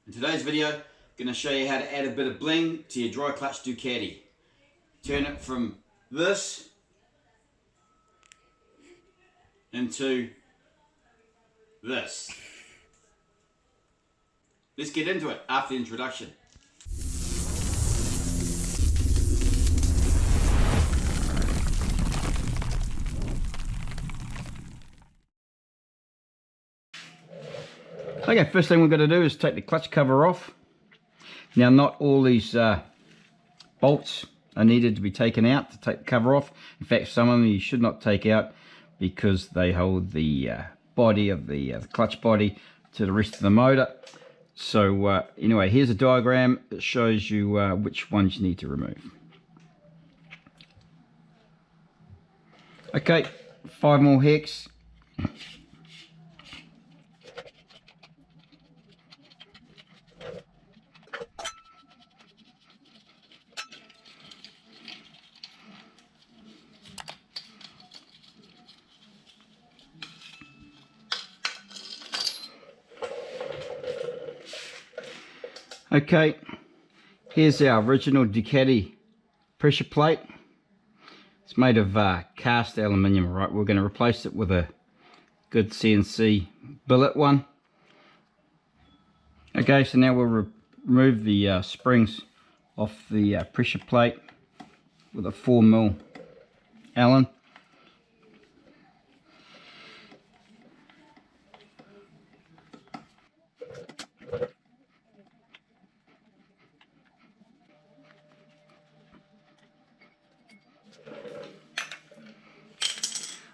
In today's video, I'm going to show you how to add a bit of bling to your dry clutch Ducati. Turn it from this into this. Let's get into it after the introduction. Okay, first thing we're going to do is take the clutch cover off. Now, not all these bolts are needed to be taken out to take the cover off. In fact, some of them you should not take out because they hold the body of the clutch body to the rest of the motor. So anyway, here's a diagram that shows you which ones you need to remove. Okay, 5 more hex. Okay, here's our original Ducati pressure plate. It's made of cast aluminium, right? We're going to replace it with a good CNC billet one. Okay, so now we'll remove the springs off the pressure plate with a 4mm Allen.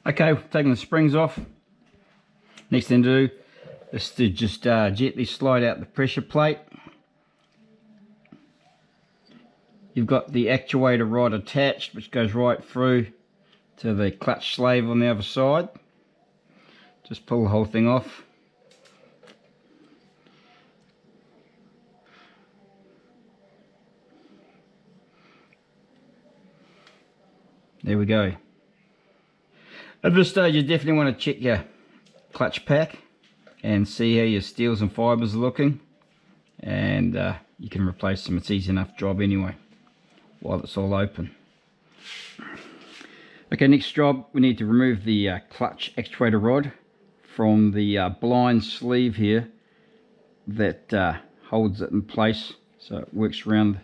Okay, we've taken the springs off. Next thing to do is to just gently slide out the pressure plate. You've got the actuator rod attached, which goes right through to the clutch slave on the other side. Just pull the whole thing off. There we go. At this stage, you definitely want to check your clutch pack and see how your steels and fibers are looking, and you can replace them. It's easy enough job anyway while it's all open. Okay, next job, we need to remove the clutch actuator rod from the blind sleeve here that holds it in place so it works around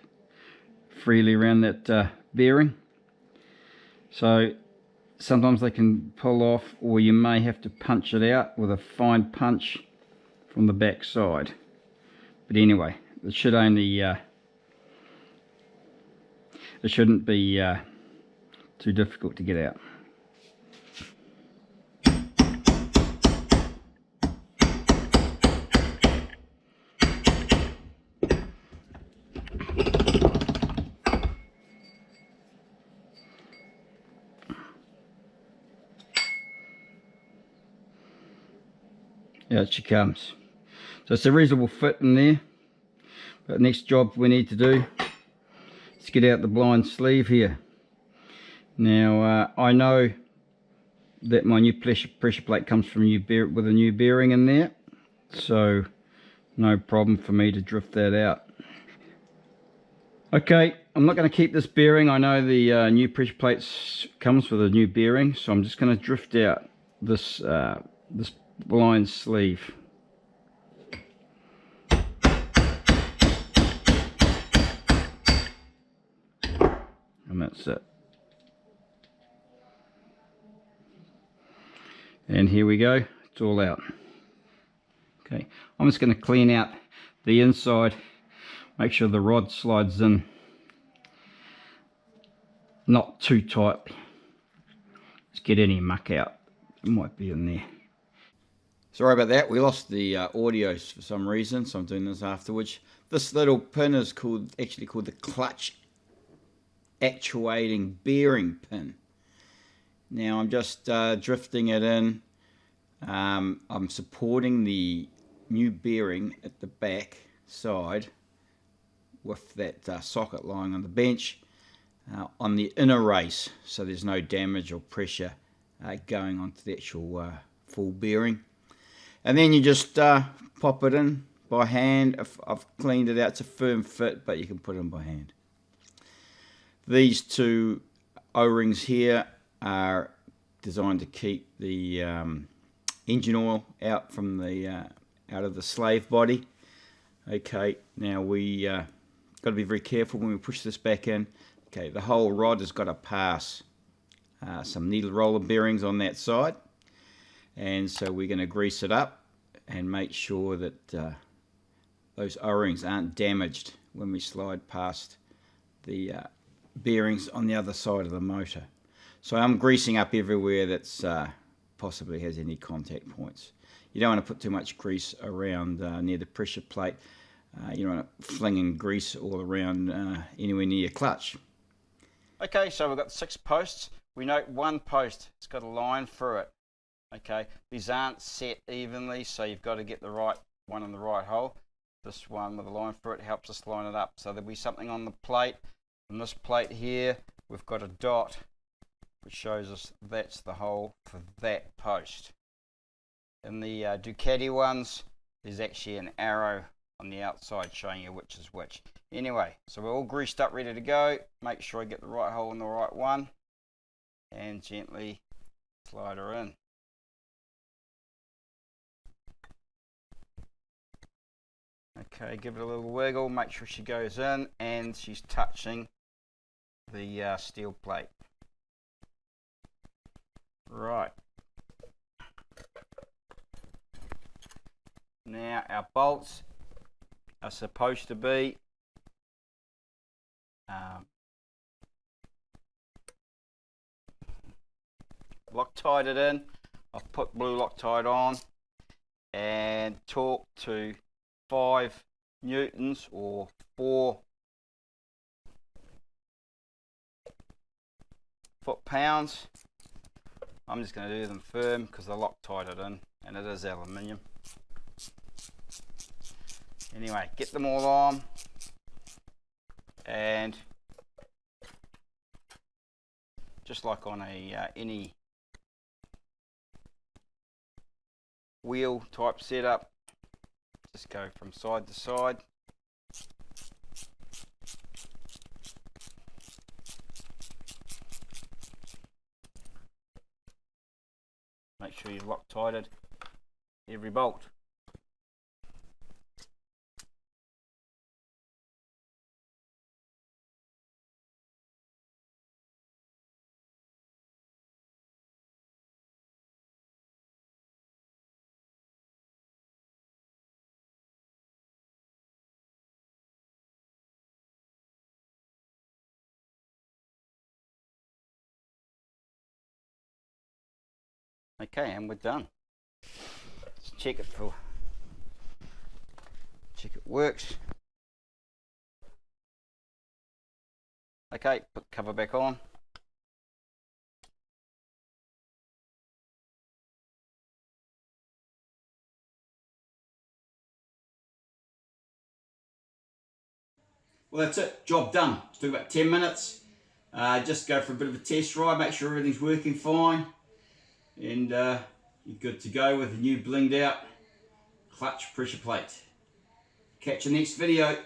freely around that bearing. So sometimes they can pull off, or you may have to punch it out with a fine punch from the back side. But anyway, it should only it shouldn't be too difficult to get out. Out she comes. So it's a reasonable fit in there. But next job we need to do is get out the blind sleeve here. Now I know that my new pressure plate comes from with a new bearing in there, so no problem for me to drift that out. Okay, I'm not going to keep this bearing. I know the new pressure plate comes with a new bearing, so I'm just going to drift out this this blind sleeve. And that's it. And here we go, it's all out. Okay, I'm just going to clean out the inside, make sure the rod slides in not too tightly. Just get any muck out that might be in there. Sorry about that, we lost the audios for some reason, so I'm doing this afterwards. This little pin is actually called the clutch actuating bearing pin. Now I'm just drifting it in. I'm supporting the new bearing at the back side with that socket lying on the bench on the inner race, so there's no damage or pressure going onto the actual full bearing. And then you just pop it in by hand. I've cleaned it out. It's a firm fit, but you can put it in by hand. These two O-rings here are designed to keep the engine oil out from the out of the slave body. Okay, now we got to be very careful when we push this back in. Okay, the whole rod has got to pass some needle roller bearings on that side, and so we're going to grease it up and make sure that those O-rings aren't damaged when we slide past the bearings on the other side of the motor. So I'm greasing up everywhere that's possibly has any contact points. You don't want to put too much grease around near the pressure plate. You don't want to flinging grease all around anywhere near your clutch. Okay, so we've got 6 posts. We note one post, it's got a line through it. Okay, these aren't set evenly, so you've got to get the right one in the right hole. This one with a line through it helps us line it up. So there'll be something on the plate. On this plate here, we've got a dot which shows us that's the hole for that post. In the Ducati ones, there's actually an arrow on the outside showing you which is which. Anyway, so we're all greased up, ready to go. Make sure I get the right hole in the right one, and gently slide her in. Okay, give it a little wiggle, make sure she goes in and she's touching the steel plate. Right. Now our bolts are supposed to be Loctited in. I've put blue Loctite on and torque to 5 newtons or 4 foot-pounds. I'm just going to do them firm because they're Loctited in and it is aluminium. Anyway, get them all on and just like on a any wheel type setup, just go from side to side. Make sure you've Loctited every bolt. Okay, and we're done. Let's check it works. Okay, put the cover back on. Well, that's it. Job done. It took about 10 minutes. Just go for a bit of a test ride, make sure everything's working fine. And you're good to go with the new blinged out clutch pressure plate. Catch you next video.